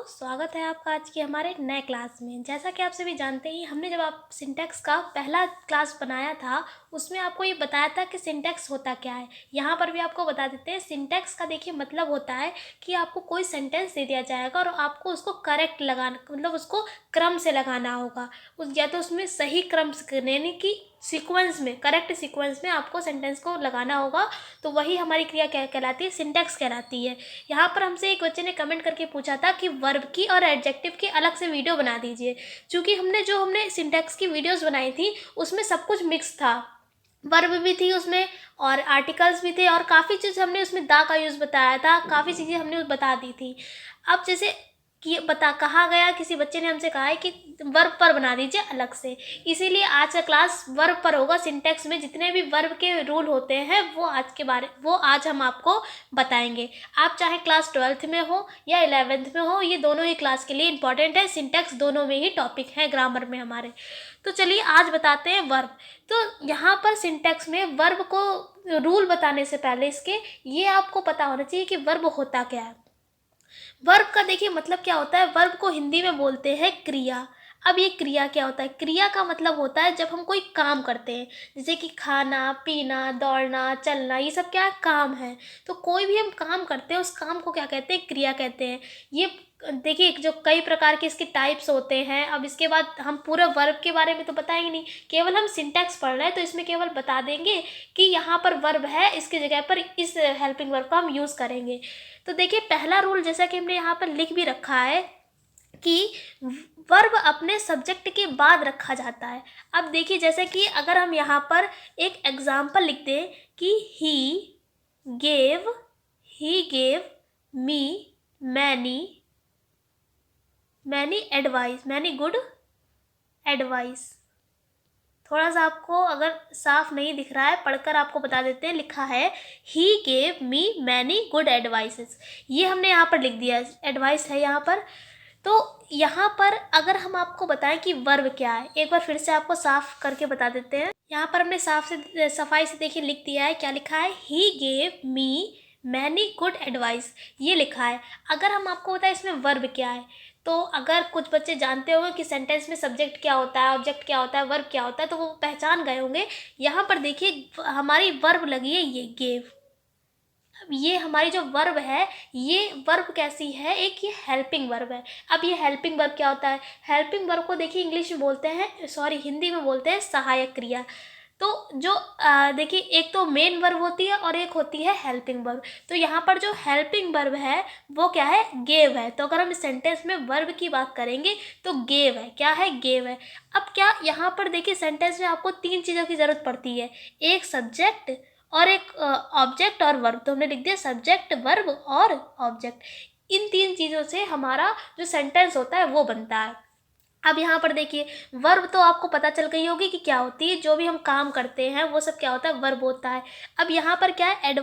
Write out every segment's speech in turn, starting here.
स्वागत है आपका आज के हमारे नए क्लास में। जैसा कि आप सभी जानते ही हमने जब आप सिंटैक्स का पहला क्लास बनाया था, उसमें आपको ये बताया था कि सिंटैक्स होता क्या है। यहाँ पर भी आपको बता देते हैं। सिंटैक्स का देखिए मतलब होता है कि आपको कोई सेंटेंस दे दिया जाएगा और आपको उसको करेक्ट लगाना, मतलब उसको क्रम से लगाना होगा। या तो उसमें सही क्रम से यानी कि सीक्वेंस में, करेक्ट सीक्वेंस में आपको सेंटेंस को लगाना होगा। तो वही हमारी क्रिया क्या कहलाती है? सिंटैक्स कहलाती है। यहाँ पर हमसे एक बच्चे ने कमेंट करके पूछा था कि वर्ब की और एडजेक्टिव की अलग से वीडियो बना दीजिए, क्योंकि हमने सिंटैक्स की वीडियोस बनाई थी उसमें सब कुछ मिक्स था। वर्ब भी थी उसमें और आर्टिकल्स भी थे और काफ़ी चीज़ हमने उसमें दा का यूज़ बताया था, काफ़ी चीज़ें हमने बता दी थी। अब जैसे कि कहा गया, किसी बच्चे ने हमसे कहा है कि वर्ब पर बना दीजिए अलग से, इसीलिए आज का क्लास वर्ब पर होगा। सिंटैक्स में जितने भी वर्ब के रूल होते हैं वो आज हम आपको बताएंगे। आप चाहे क्लास 12th में हो या 11th में हो, ये दोनों ही क्लास के लिए इंपॉर्टेंट है। सिंटैक्स दोनों में ही टॉपिक है ग्रामर में हमारे। तो चलिए आज बताते हैं वर्ब। तो यहाँ पर सिंटैक्स में वर्ब को रूल बताने से पहले इसके ये आपको पता होना चाहिए कि वर्ब होता क्या है। वर्ब का देखिए मतलब क्या होता है। वर्ब को हिंदी में बोलते हैं क्रिया। अब ये क्रिया क्या होता है? क्रिया का मतलब होता है जब हम कोई काम करते हैं, जैसे कि खाना पीना, दौड़ना, चलना, ये सब क्या है? काम है। तो कोई भी हम काम करते हैं उस काम को क्या कहते हैं? क्रिया कहते हैं। ये देखिए जो कई प्रकार के इसके टाइप्स होते हैं। अब इसके बाद हम पूरा वर्ब के बारे में तो बताएंगे नहीं, केवल हम सिंटैक्स पढ़ रहे हैं तो इसमें केवल बता देंगे कि यहाँ पर वर्ब है, इसकी जगह पर इस हेल्पिंग वर्ब का हम यूज़ करेंगे। तो देखिए पहला रूल जैसा कि हमने यहाँ पर लिख भी रखा है कि वर्ब अपने सब्जेक्ट के बाद रखा जाता है। अब देखिए जैसे कि अगर हम यहाँ पर एक एग्जाम्पल लिख दें कि gave he gave me many advice, many good advice. थोड़ा सा आपको अगर साफ नहीं दिख रहा है, पढ़कर आपको बता देते हैं। लिखा है he gave me many good advices, ये हमने यहाँ पर लिख दिया। एडवाइस है यहाँ पर। तो यहाँ पर अगर हम आपको बताएं कि वर्ब क्या है, एक बार फिर से आपको साफ करके बता देते हैं। यहाँ पर हमने सफाई से देखिए लिख दिया है। क्या लिखा है? He gave me many good advice, ये लिखा है। अगर हम आपको बताएं इसमें वर्ब क्या है, तो अगर कुछ बच्चे जानते होंगे कि सेंटेंस में सब्जेक्ट क्या होता है, ऑब्जेक्ट क्या होता है, वर्ब क्या होता है, तो वो पहचान गए होंगे। यहाँ पर देखिए हमारी वर्ब लगी है ये गेव। अब ये हमारी जो वर्ब है, ये वर्ब कैसी है? एक ये हेल्पिंग वर्ब है। अब ये हेल्पिंग वर्ब क्या होता है? हेल्पिंग वर्ब को देखिए इंग्लिश में बोलते हैं, सॉरी हिंदी में बोलते हैं सहायक क्रिया। तो जो देखिए एक तो मेन वर्ब होती है और एक होती है हेल्पिंग वर्ब। तो यहाँ पर जो हेल्पिंग वर्ब है वो क्या है? गेव है। तो अगर हम इस सेंटेंस में वर्ब की बात करेंगे तो गेव है। क्या है? गेव है। अब क्या यहाँ पर देखिए सेंटेंस में आपको तीन चीज़ों की ज़रूरत पड़ती है, एक सब्जेक्ट और एक ऑब्जेक्ट और वर्ब। तो हमने लिख दिया सब्जेक्ट, वर्ब और ऑब्जेक्ट। इन तीन चीज़ों से हमारा जो सेंटेंस होता है वो बनता है। अब यहाँ पर देखिए वर्ब तो आपको पता चल गई होगी कि क्या होती है। जो भी हम काम करते हैं वो सब क्या होता है? वर्ब होता है। अब यहाँ पर क्या है?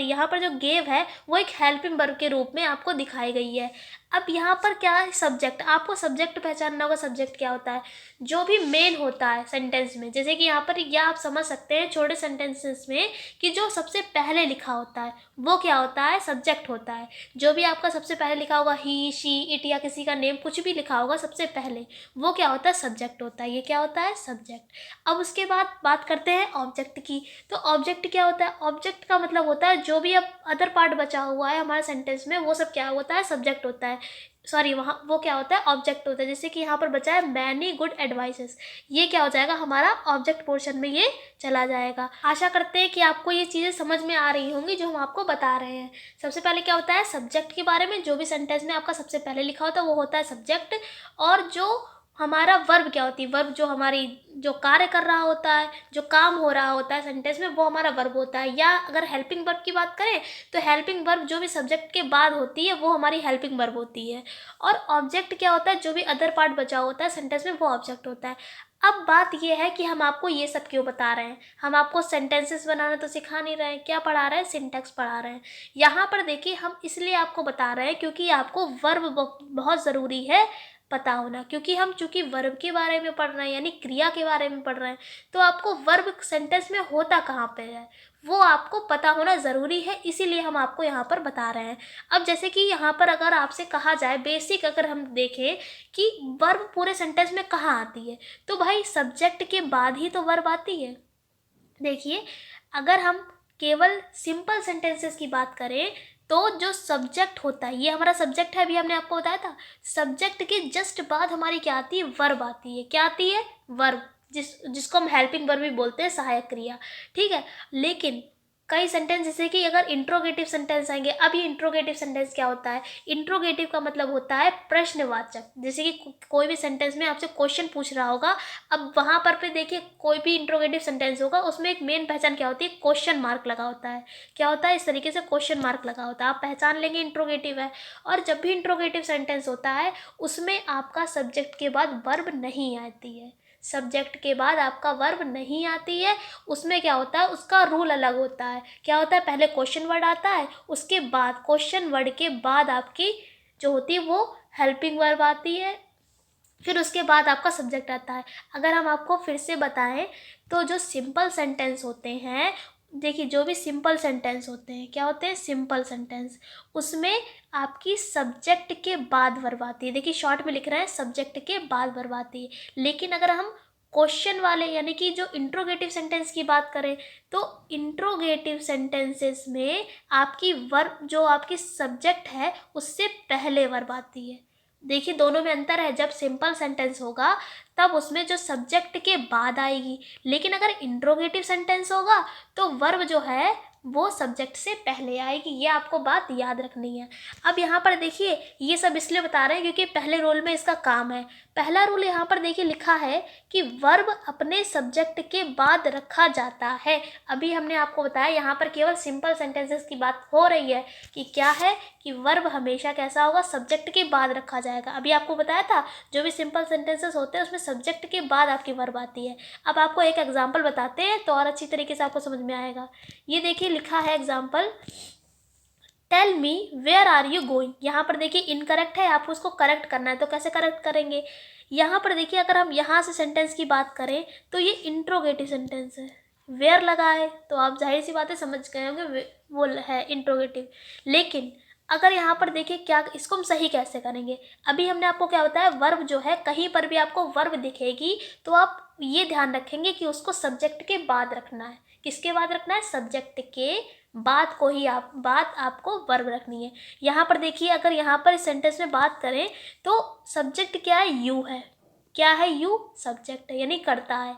यहाँ पर जो गेव है वो एक हेल्पिंग वर्ब के रूप में आपको दिखाई गई है। अब यहाँ पर क्या है? सब्जेक्ट। आपको सब्जेक्ट पहचानना होगा। सब्जेक्ट क्या होता है? जो भी मेन होता है सेंटेंस में, जैसे कि यहाँ पर या आप समझ सकते हैं छोटे सेंटेंसेस में कि जो सबसे पहले लिखा होता है वो क्या होता है? सब्जेक्ट होता है। जो भी आपका सबसे पहले लिखा होगा, ही शी इट या किसी का नेम कुछ भी लिखा होगा सबसे पहले, वो क्या होता है? सब्जेक्ट होता है। ये क्या होता है? सब्जेक्ट। अब उसके बाद बात करते हैं ऑब्जेक्ट की। तो ऑब्जेक्ट क्या होता है? ऑब्जेक्ट का मतलब होता है जो भी अब अदर पार्ट बचा हुआ है हमारे सेंटेंस में, वो सब क्या होता है? सब्जेक्ट होता है। सॉरी वहाँ वो क्या होता है? ऑब्जेक्ट होता है। जैसे कि यहाँ पर बचा है मैनी गुड एडवाइसेस, ये क्या हो जाएगा? हमारा ऑब्जेक्ट पोर्शन में ये चला जाएगा। आशा करते हैं कि आपको ये चीज़ें समझ में आ रही होंगी जो हम आपको बता रहे हैं। सबसे पहले क्या होता है? सब्जेक्ट के बारे में, जो भी सेंटेंस में आपका सबसे पहले लिखा होता है वो होता है सब्जेक्ट। और जो हमारा वर्ब क्या होती है? वर्ब जो हमारी जो कार्य कर रहा होता है, जो काम हो रहा होता है सेंटेंस में, वो हमारा वर्ब होता है। या अगर हेल्पिंग वर्ब की बात करें तो हेल्पिंग वर्ब जो भी सब्जेक्ट के बाद होती है वो हमारी हेल्पिंग वर्ब होती है। और ऑब्जेक्ट क्या होता है? जो भी अदर पार्ट बचा होता है सेंटेंस में वो ऑब्जेक्ट होता है। अब बात ये है कि हम आपको ये सब क्यों बता रहे हैं। हम आपको सेंटेंसेस बनाना तो सिखा नहीं रहे हैं, क्या पढ़ा रहे हैं? सिंटैक्स पढ़ा रहे हैं। यहाँ पर देखिए हम इसलिए आपको बता रहे हैं क्योंकि आपको वर्ब बहुत ज़रूरी है पता होना, क्योंकि हम चूंकि वर्ब के बारे में पढ़ रहे हैं यानी क्रिया के बारे में पढ़ रहे हैं, तो आपको वर्ब सेंटेंस में होता कहाँ पे है वो आपको पता होना ज़रूरी है, इसीलिए हम आपको यहाँ पर बता रहे हैं। अब जैसे कि यहाँ पर अगर आपसे कहा जाए, बेसिक अगर हम देखें कि वर्ब पूरे सेंटेंस में कहाँ आती है, तो भाई सब्जेक्ट के बाद ही तो वर्ब आती है। देखिए, अगर हम केवल सिंपल सेंटेंसेस की बात करें तो जो सब्जेक्ट होता है, ये हमारा सब्जेक्ट है, अभी हमने आपको बताया था। सब्जेक्ट के जस्ट बाद हमारी क्या आती है? वर्ब आती है। क्या आती है? वर्ब, जिसको हम हेल्पिंग वर्ब भी बोलते हैं, सहायक क्रिया। ठीक है, लेकिन कई सेंटेंस जैसे कि अगर इंट्रोगेटिव सेंटेंस आएंगे, अब ये इंट्रोगेटिव सेंटेंस क्या होता है? इंट्रोगेटिव का मतलब होता है प्रश्नवाचक। जैसे कि कोई भी सेंटेंस में आपसे क्वेश्चन पूछ रहा होगा, अब वहाँ पर पे देखिए कोई भी इंट्रोगेटिव सेंटेंस होगा, उसमें एक मेन पहचान क्या होती है? क्वेश्चन मार्क लगा होता है। क्या होता है? इस तरीके से क्वेश्चन मार्क लगा होता है, आप पहचान लेंगे इंट्रोगेटिव है। और जब भी इंट्रोगेटिव सेंटेंस होता है, उसमें आपका सब्जेक्ट के बाद वर्ब नहीं आती है। सब्जेक्ट के बाद आपका वर्ब नहीं आती है। उसमें क्या होता है? उसका रूल अलग होता है। क्या होता है? पहले क्वेश्चन वर्ड आता है, उसके बाद क्वेश्चन वर्ड के बाद आपकी जो होती है वो हेल्पिंग वर्ब आती है, फिर उसके बाद आपका सब्जेक्ट आता है। अगर हम आपको फिर से बताएं तो जो सिंपल सेंटेंस होते हैं, देखिए जो भी सिंपल सेंटेंस होते हैं, क्या होते हैं? सिंपल सेंटेंस, उसमें आपकी सब्जेक्ट के बाद वर्ब आती है। देखिए शॉर्ट में लिख रहे हैं सब्जेक्ट के बाद वर्ब आती है। लेकिन अगर हम क्वेश्चन वाले यानी कि जो इंट्रोगेटिव सेंटेंस की बात करें, तो इंट्रोगेटिव सेंटेंसेस में आपकी वर्ब, जो आपकी सब्जेक्ट है, उससे पहले वर्ब आती है। देखिए दोनों में अंतर है। जब सिंपल सेंटेंस होगा तब उसमें जो सब्जेक्ट के बाद आएगी, लेकिन अगर इंट्रोगेटिव सेंटेंस होगा तो वर्ब जो है वो सब्जेक्ट से पहले आएगी। ये आपको बात याद रखनी है। अब यहाँ पर देखिए, ये सब इसलिए बता रहे हैं क्योंकि पहले रूल में इसका काम है। पहला रूल यहाँ पर देखिए लिखा है कि वर्ब अपने सब्जेक्ट के बाद रखा जाता है। अभी हमने आपको बताया यहाँ पर केवल सिंपल सेंटेंसेस की बात हो रही है कि क्या है कि वर्ब हमेशा कैसा होगा? सब्जेक्ट के बाद रखा जाएगा। अभी आपको बताया था जो भी सिंपल सेंटेंसेस होते हैं उसमें सब्जेक्ट के बाद आपकी वर्ब आती है। अब आपको एक एग्जांपल बताते हैं तो और अच्छी तरीके से आपको समझ में आएगा। ये देखिए लिखा है example, tell me where are you going. यहाँ पर देखिए इनकरेक्ट है, आपको उसको करेक्ट करना है। तो कैसे करेक्ट करेंगे? यहाँ पर देखिए अगर हम यहाँ से सेंटेंस की बात करें तो ये इंट्रोगेटिव सेंटेंस है, वेयर लगा है तो आप जाहिर सी बात है समझ गए होंगे वो है इंट्रोगेटिव। लेकिन अगर यहाँ पर देखिए क्या, इसको हम सही कैसे करेंगे? अभी हमने आपको क्या बताया, वर्ब जो है कहीं पर भी आपको वर्ब दिखेगी तो आप ये ध्यान रखेंगे कि उसको सब्जेक्ट के बाद रखना है। किसके बाद रखना है? सब्जेक्ट के बाद को ही आप बात आपको वर्ब रखनी है। यहाँ पर देखिए अगर यहाँ पर इस सेंटेंस में बात करें तो सब्जेक्ट क्या है? यू है। क्या है? यू सब्जेक्ट है यानी करता है।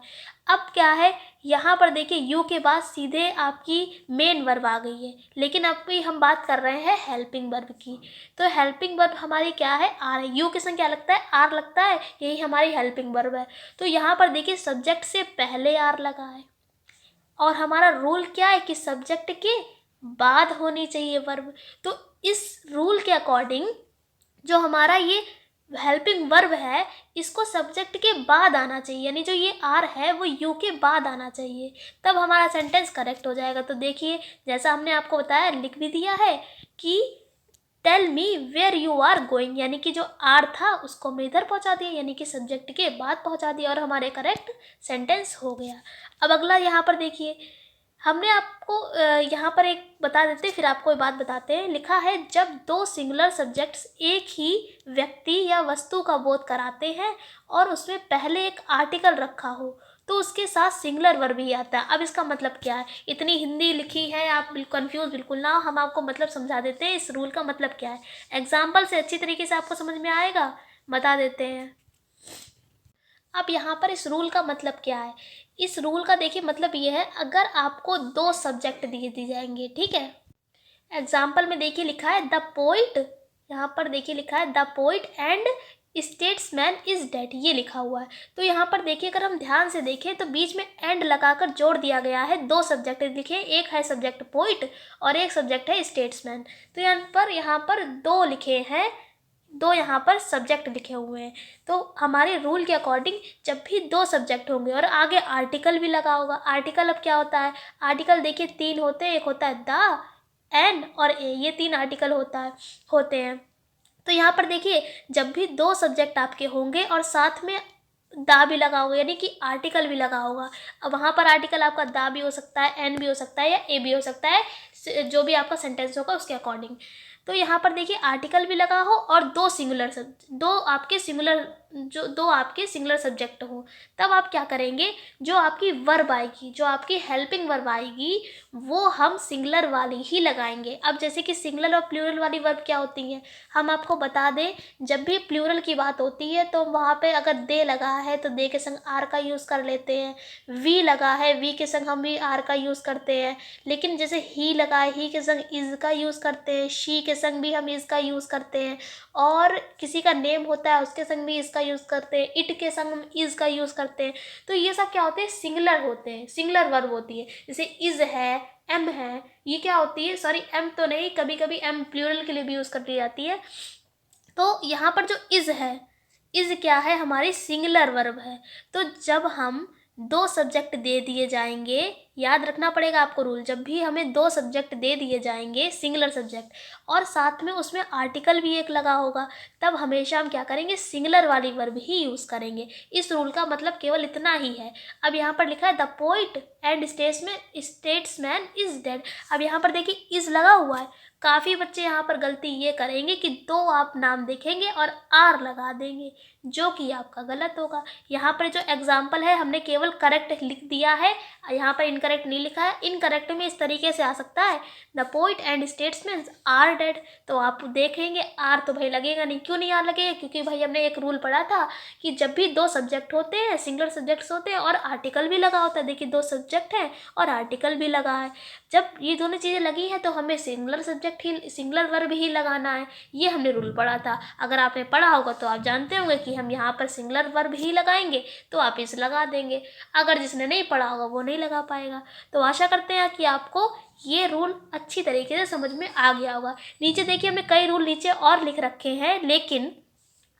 अब क्या है, यहाँ पर देखिए यू के बाद सीधे आपकी मेन वर्ब आ गई है, लेकिन अब भी हम बात कर रहे हैं हेल्पिंग वर्ब की। तो हेल्पिंग वर्ब हमारी क्या है? आर है। यू के संग क्या लगता है? आर लगता है, यही हमारी हेल्पिंग वर्ब है। तो यहाँ पर देखिए सब्जेक्ट से पहले आर लगा है और हमारा रूल क्या है कि सब्जेक्ट के बाद होनी चाहिए वर्ब। तो इस रूल के अकॉर्डिंग जो हमारा ये हेल्पिंग वर्ब है, इसको सब्जेक्ट के बाद आना चाहिए, यानी जो ये आर है वो यू के बाद आना चाहिए, तब हमारा सेंटेंस करेक्ट हो जाएगा। तो देखिए जैसा हमने आपको बताया, लिख भी दिया है कि tell me where you are going, यानी कि जो आर था उसको मैं इधर पहुंचा दिया, यानी कि सब्जेक्ट के बाद पहुंचा दिया और हमारे करेक्ट सेंटेंस हो गया। अब अगला यहाँ पर देखिए, हमने आपको यहाँ पर एक बता देते फिर आपको एक बात बताते हैं। लिखा है जब दो सिंगुलर सब्जेक्ट्स एक ही व्यक्ति या वस्तु का बोध कराते हैं और उसमें पहले एक आर्टिकल रखा हो तो उसके साथ सिंगुलर वर्ब ही आता है। अब इसका मतलब क्या है? इतनी हिंदी लिखी है, आप कंफ्यूज बिल्कुल ना हो, हम आपको मतलब समझा देते हैं इस रूल का मतलब क्या है। एग्जाम्पल से अच्छी तरीके से आपको समझ में आएगा, बता देते हैं। अब यहाँ पर इस रूल का मतलब क्या है? इस रूल का देखिए मतलब ये है, अगर आपको दो सब्जेक्ट दी जाएंगे, ठीक है। एग्जाम्पल में देखिए लिखा है द पोइट, यहाँ पर देखिए लिखा है the poet and statesman is dead, ये लिखा हुआ है। तो यहाँ पर देखिए अगर हम ध्यान से देखें तो बीच में एंड लगाकर जोड़ दिया गया है। दो सब्जेक्ट लिखे, एक है सब्जेक्ट पोइट और एक सब्जेक्ट है स्टेट्समैन। तो यहाँ पर दो लिखे हैं, दो यहाँ पर सब्जेक्ट लिखे हुए हैं। तो हमारे रूल के अकॉर्डिंग जब भी दो सब्जेक्ट होंगे और आगे आर्टिकल भी लगा होगा, आर्टिकल अब क्या होता है? आर्टिकल देखिए तीन होते हैं, एक होता है द, एन और ए, ये तीन आर्टिकल होते हैं। तो यहाँ पर देखिए जब भी दो सब्जेक्ट आपके होंगे और साथ में दा भी लगा होगा, यानी कि आर्टिकल भी लगा होगा। अब वहाँ पर आर्टिकल आपका दा भी हो सकता है, एन भी हो सकता है, या ए भी हो सकता है, जो भी आपका सेंटेंस होगा उसके अकॉर्डिंग। तो यहाँ पर देखिए आर्टिकल भी लगा हो और दो आपके सिंगुलर सब्जेक्ट हो, तब आप क्या करेंगे, जो आपकी वर्ब आएगी, जो आपकी हेल्पिंग वर्ब आएगी, वो हम सिंगुलर वाली ही लगाएंगे। अब जैसे कि सिंगुलर और प्लूरल वाली वर्ब क्या होती हैं, हम आपको बता दें, जब भी प्लूरल की बात होती है तो वहाँ पे अगर दे लगा है तो दे के संग आर का यूज़ कर लेते हैं, वी लगा है वी के संग हम भी आर का यूज़ करते हैं। लेकिन जैसे ही लगा है ही के संग इज़ का यूज़ करते हैं, शी के संग भी हम इज़ का यूज़ करते हैं, और किसी का नेम होता है उसके संग भी इसका यूज़ करते हैं, इट के संग हम इज़ का यूज़ करते हैं। तो ये सब क्या होते हैं, सिंगुलर होते हैं, सिंगुलर वर्ब होती है। जैसे इज़ है, एम है, ये क्या होती है, सॉरी एम तो नहीं, कभी कभी एम प्लूरल के लिए भी यूज़ कर ली जाती है। तो यहाँ पर जो इज़ है, इज़ क्या है, हमारी सिंगुलर वर्ब है। तो जब हम दो सब्जेक्ट दे दिए जाएंगे, याद रखना पड़ेगा आपको रूल, जब भी हमें दो सब्जेक्ट दे दिए जाएंगे सिंगुलर सब्जेक्ट, और साथ में उसमें आर्टिकल भी एक लगा होगा, तब हमेशा हम क्या करेंगे, सिंगुलर वाली वर्ब ही यूज़ करेंगे। इस रूल का मतलब केवल इतना ही है। अब यहाँ पर लिखा है the poet and statesman is dead. अब यहाँ पर देखिए इज़ लगा हुआ है, काफ़ी बच्चे यहाँ पर गलती ये करेंगे कि दो आप नाम देखेंगे और आर लगा देंगे, जो कि आपका गलत होगा। यहाँ पर जो एग्जाम्पल है हमने केवल करेक्ट लिख दिया है, यहाँ पर इनकरेक्ट नहीं लिखा है। इनकरेक्ट में इस तरीके से आ सकता है, the poet and statesman are dead, तो आप देखेंगे आर तो भाई लगेगा नहीं। क्यों नहीं आर लगेगा, क्योंकि भाई हमने एक रूल पढ़ा था कि जब भी दो सब्जेक्ट होते हैं, सिंगुलर सब्जेक्ट्स होते हैं और आर्टिकल भी लगा होता है, देखिए दो सब्जेक्ट हैं और आर्टिकल भी लगा है, जब ये दोनों चीज़ें लगी हैं तो हमें सिंगुलर वर्ब ही लगाना है। ये हमने रूल पढ़ा था, अगर आपने पढ़ा होगा तो आप जानते होंगे कि हम यहाँ पर सिंगुलर वर्ब ही लगाएंगे, तो आप इस लगा देंगे। अगर जिसने नहीं पढ़ा होगा वो नहीं लगा पाएगा। तो आशा करते हैं कि आपको ये रूल अच्छी तरीके से समझ में आ गया होगा। नीचे देखिए हमने कई रूल नीचे और लिख रखे हैं, लेकिन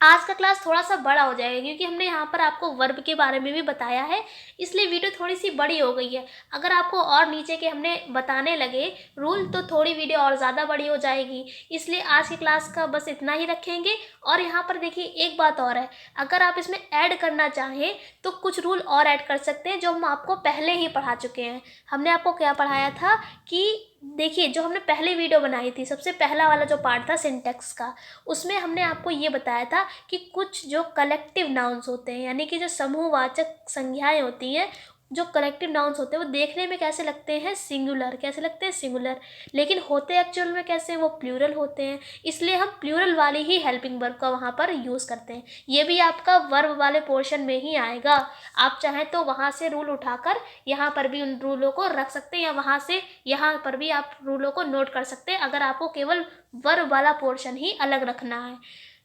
आज का क्लास थोड़ा सा बड़ा हो जाएगा क्योंकि हमने यहाँ पर आपको वर्ब के बारे में भी बताया है, इसलिए वीडियो थोड़ी सी बड़ी हो गई है। अगर आपको और नीचे के हमने बताने लगे रूल तो थोड़ी वीडियो और ज़्यादा बड़ी हो जाएगी, इसलिए आज की क्लास का बस इतना ही रखेंगे। और यहाँ पर देखिए एक बात और है, अगर आप इसमें ऐड करना चाहें तो कुछ रूल और ऐड कर सकते हैं जो हम आपको पहले ही पढ़ा चुके हैं। हमने आपको क्या पढ़ाया था कि देखिए, जो हमने पहले वीडियो बनाई थी, सबसे पहला वाला जो पार्ट था सिंटैक्स का, उसमें हमने आपको ये बताया था कि कुछ जो कलेक्टिव नाउन्स होते हैं, यानी कि जो समूहवाचक संज्ञाएं होती हैं, जो कलेक्टिव नाउन्स होते हैं, वो देखने में कैसे लगते हैं, सिंगुलर, कैसे लगते हैं, सिंगुलर, लेकिन होते एक्चुअल में कैसे, वो प्लूरल होते हैं। इसलिए हम प्लूरल वाली ही हेल्पिंग वर्ब का वहाँ पर यूज़ करते हैं। ये भी आपका वर्ब वाले पोर्शन में ही आएगा। आप चाहें तो वहाँ से रूल उठाकर यहाँ पर भी उन रूलों को रख सकते हैं, या वहाँ से यहाँ पर भी आप रूलों को नोट कर सकते हैं, अगर आपको केवल वर्ब वाला पोर्शन ही अलग रखना है।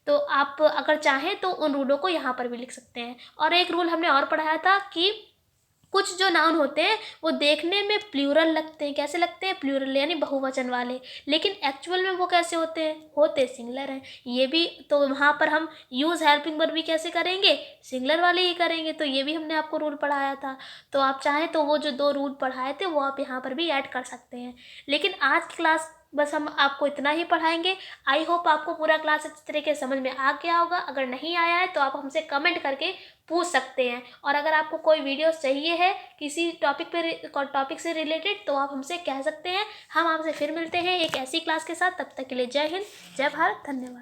तो आप अगर चाहें तो उन रूलों को यहाँ पर भी लिख सकते हैं। और एक रूल हमने और पढ़ाया था कि कुछ जो नाउन होते हैं वो देखने में प्लूरल लगते हैं, कैसे लगते हैं, प्लूरल यानी बहुवचन वाले, लेकिन एक्चुअल में वो कैसे होते हैं, होते सिंगुलर हैं। ये भी तो वहाँ पर हम यूज़ हेल्पिंग वर्ब भी कैसे करेंगे, सिंगुलर वाले ही करेंगे। तो ये भी हमने आपको रूल पढ़ाया था। तो आप चाहें तो वो जो दो रूल पढ़ाए थे वो आप यहाँ पर भी ऐड कर सकते हैं। लेकिन आज की क्लास बस हम आपको इतना ही पढ़ाएंगे। आई होप आपको पूरा क्लास अच्छी तरीके से समझ में आ गया होगा। अगर नहीं आया है तो आप हमसे कमेंट करके पूछ सकते हैं, और अगर आपको कोई वीडियो चाहिए है किसी टॉपिक से रिलेटेड तो आप हमसे कह सकते हैं। हम आपसे फिर मिलते हैं एक ऐसी क्लास के साथ, तब तक के लिए जय हिंद, जय भारत, धन्यवाद।